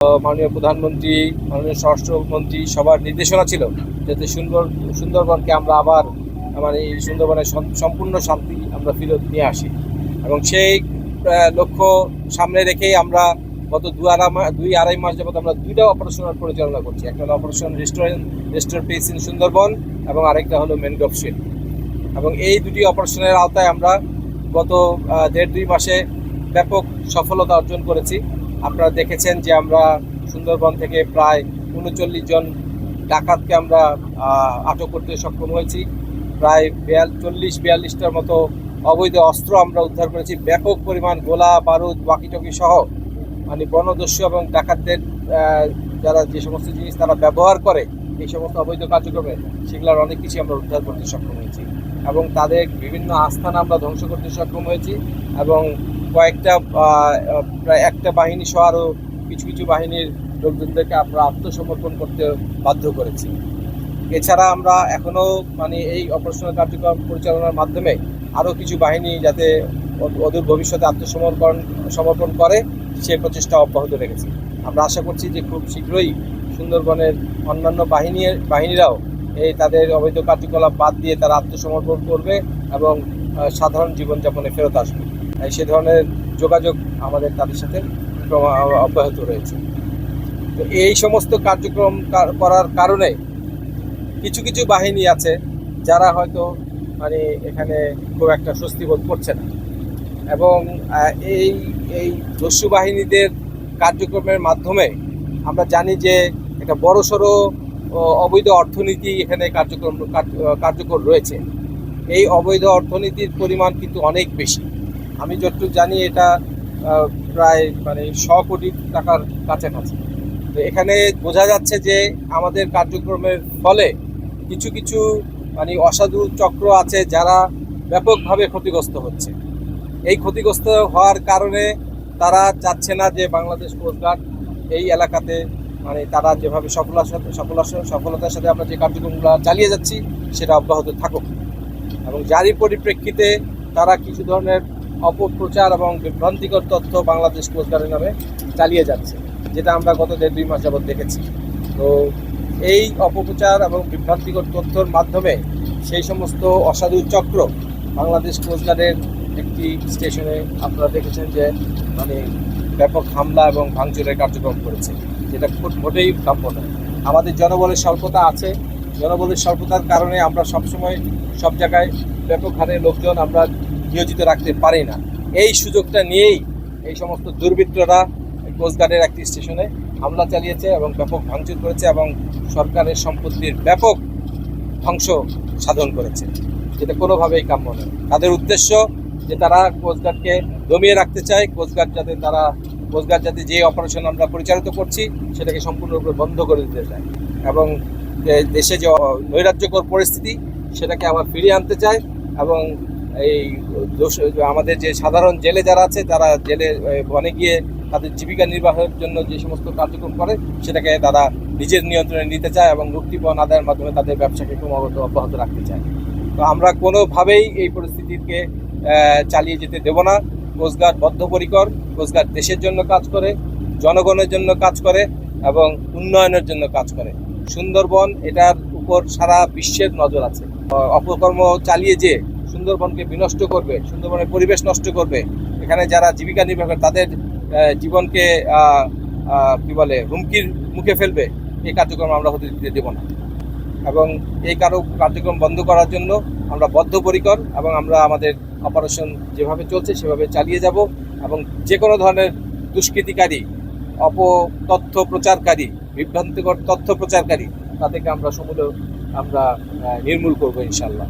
মাননীয় প্রধানমন্ত্রী, মাননীয় স্বরাষ্ট্রমন্ত্রী সবার নির্দেশনা ছিল যাতে সুন্দরবনকে আমরা আবার মানে এই সুন্দরবনের সম্পূর্ণ শান্তি আমরা ফিরত নিয়ে আসি। এবং সেই লক্ষ্য সামনে রেখেই আমরা গত দুই আড়াই মাস যাবত আমরা দুইটা অপারেশন পরিচালনা করছি। একটা হলো operation restore piece in Sundarban এবং আরেকটা হলো ম্যানগ্রোভ শিল্ড। এবং এই দুটি অপারেশনের আওতায় আমরা গত 1.5-2 মাসে ব্যাপক সফলতা অর্জন করেছি। আপনারা দেখেছেন যে আমরা সুন্দরবন থেকে প্রায় 39 জন ডাকাতকে আমরা আটক করতে সক্ষম হয়েছি। প্রায় 40-42টার মতো অবৈধ অস্ত্র আমরা উদ্ধার করেছি। ব্যাপক পরিমাণ গোলা বারুদ ওয়াকিটকি সহ মানে বনদস্যু এবং ডাকাতদের যারা যে সমস্ত জিনিস তারা ব্যবহার করে এই সমস্ত অবৈধ কার্যক্রমে, সেগুলোর অনেক কিছু আমরা উদ্ধার করতে সক্ষম হয়েছি। এবং তাদের বিভিন্ন আস্থান আমরা ধ্বংস করতে সক্ষম হয়েছি। এবং কয়েকটা প্রায় একটা বাহিনী সহ আরও কিছু কিছু বাহিনীর লোকজনদেরকে আমরা আত্মসমর্পণ করতে বাধ্য করেছি। এছাড়া আমরা এখনও মানে এই অপারেশনাল কার্যক্রম পরিচালনার মাধ্যমে আরও কিছু বাহিনী যাতে অদূর ভবিষ্যতে সমর্পণ করে সেই প্রচেষ্টা অব্যাহত রেখেছি। আমরা আশা করছি যে খুব শীঘ্রই সুন্দরবনের অন্যান্য বাহিনীরাও এই তাদের অবৈধ কার্যকলাপ বাদ দিয়ে তারা আত্মসমর্পণ করবে এবং সাধারণ জীবনযাপনে ফেরত আসবে। সে ধরনের যোগাযোগ আমাদের তাদের সাথে অব্যাহত রয়েছে। তো এই সমস্ত কার্যক্রম করার কারণে কিছু কিছু বাহিনী আছে যারা হয়তো মানে এখানে খুব একটা স্বস্তি বোধ করছে না। এবং এই দস্যু বাহিনীদের কার্যক্রমের মাধ্যমে আমরা জানি যে একটা বড়সড় অবৈধ অর্থনীতি এখানে কার্যকর রয়েছে। এই অবৈধ অর্থনীতির পরিমাণ কিন্তু অনেক বেশি। আমি যতটুকু জানি এটা প্রায় মানে 100 কোটি টাকার কাছাকাছি। তো এখানে বোঝা যাচ্ছে যে আমাদের কার্যক্রমের ফলে কিছু কিছু মানে অসাধু চক্র আছে যারা ব্যাপকভাবে ক্ষতিগ্রস্ত হচ্ছে। এই ক্ষতিগ্রস্ত হওয়ার কারণে তারা চাচ্ছে না যে বাংলাদেশ কোস্টগার্ড এই এলাকাতে মানে তারা যেভাবে সফলতার সাথে আমরা যে কার্যক্রমগুলো চালিয়ে যাচ্ছি সেটা অব্যাহত থাকুক। এবং যারই পরিপ্রেক্ষিতে তারা কিছু ধরনের অপপ্রচার এবং বিভ্রান্তিকর তথ্য বাংলাদেশ কোস্টগার্ডের নামে চালিয়ে যাচ্ছে, যেটা আমরা গত 1.5-2 মাস যাবৎ দেখেছি। তো এই অপপ্রচার এবং বিভ্রান্তিকর তথ্যের মাধ্যমে সেই সমস্ত অসাধু চক্র বাংলাদেশ কোস্টগার্ডের একটি স্টেশনে আপনারা দেখেছেন যে মানে ব্যাপক হামলা এবং ভাঙচুরের কার্যক্রম করেছে, যেটা মোটেই কাম্য নয়। আমাদের জনবলের স্বল্পতা আছে। জনবলের স্বল্পতার কারণে আমরা সবসময় সব জায়গায় ব্যাপক হারে লোকজন আমরা নিয়োজিত রাখতে পারি না। এই সুযোগটা নিয়েই এই সমস্ত দুর্বৃত্তরা কোস্টগার্ডের একটি স্টেশনে হামলা চালিয়েছে এবং ব্যাপক ভাঙচুর করেছে এবং সরকারের সম্পত্তির ব্যাপক ধ্বংস সাধন করেছে, যেটা কোনোভাবেই কাম্য নয়। তাদের উদ্দেশ্য যে তারা কোস্টগার্ডকে দমিয়ে রাখতে চায়, কোস্টগার্ড যাতে যে অপারেশন আমরা পরিচালিত করছি সেটাকে সম্পূর্ণরূপে বন্ধ করে দিতে চায় এবং দেশে যে নৈরাজ্যকর পরিস্থিতি সেটাকে আবার ফিরিয়ে আনতে চায়। এবং এই আমাদের যে সাধারণ জেলে যারা আছে তারা জেলে বনে গিয়ে তাদের জীবিকা নির্বাহের জন্য যে সমস্ত কার্যক্রম করে সেটাকে তারা নিজের নিয়ন্ত্রণে নিতে চায় এবং মুক্তিপণ আদায়ের মাধ্যমে তাদের ব্যবসাকে ক্রমাগত অব্যাহত রাখতে চায়। তো আমরা কোনোভাবেই এই পরিস্থিতিকে চালিয়ে যেতে দেব না। কোস্টগার্ড বদ্ধপরিকর। কোস্টগার্ড দেশের জন্য কাজ করে, জনগণের জন্য কাজ করে এবং উন্নয়নের জন্য কাজ করে। সুন্দরবন এটার উপর সারা বিশ্বের নজর আছে। অপকর্ম চালিয়ে যে সুন্দরবনকে বিনষ্ট করবে, সুন্দরবনের পরিবেশ নষ্ট করবে, এখানে যারা জীবিকা নির্বাহ করে তাদের জীবনকে হুমকির মুখে ফেলবে, এই কার্যক্রম আমরা হতে দিতে দেব না। এবং এই কার্যক্রম বন্ধ করার জন্য আমরা বদ্ধপরিকর এবং আমরা আমাদের অপারেশন যেভাবে চলছে সেভাবে চালিয়ে যাব। এবং যে কোনো ধরনের দুষ্কৃতিকারী, অপতথ্য প্রচারকারী, বিভ্রান্তিকর তথ্য প্রচারকারী তাদেরকে আমরা সমূলে নির্মূল করবো ইনশাল্লাহ।